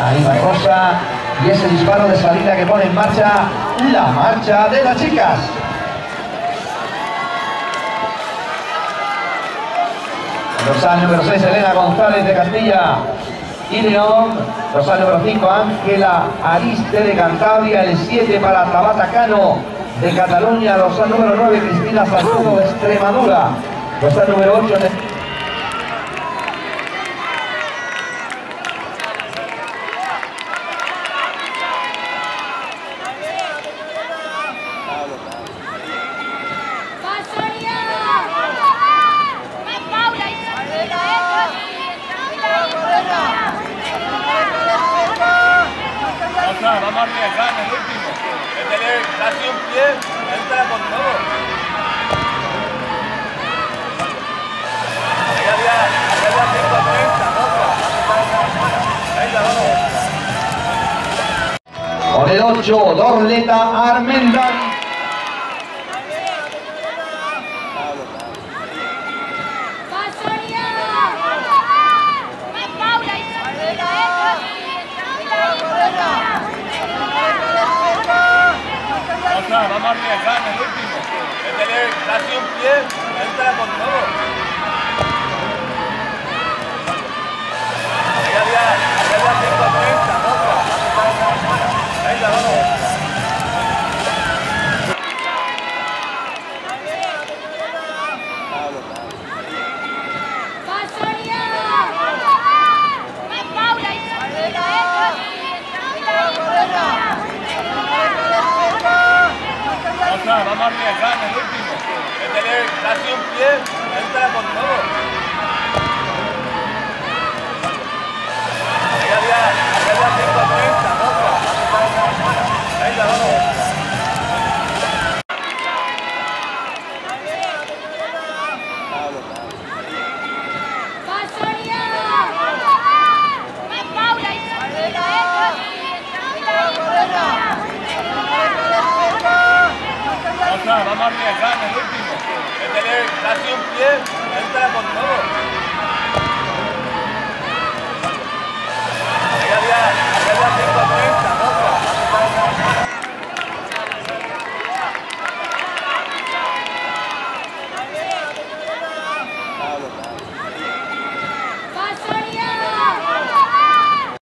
Ahí va Rosa. Y ese disparo de salida que pone en marcha la marcha de las chicas. Dorsal número 6, Elena González de Castilla y León. Dorsal número 5, Ángela Ariste de Cantabria. El 7 para Tabata Cano de Cataluña. Dorsal número 9, Cristina Salcedo de Extremadura. Dorsal número 8, vamos a arriesgar en el último. Métele casi un pie, entra con todo. Ahí había 130, venga, vamos. con el 8, Dorleta Armendan. Vamos a arriesgar en el último. Métele casi un pie, entra con todo. Ahí había 130, venga, vamos. Vamos a arriesgar en el último. Métele casi un pie, entra con todo. Ahí había 130, venga, vamos. Vamos a arriesgar en el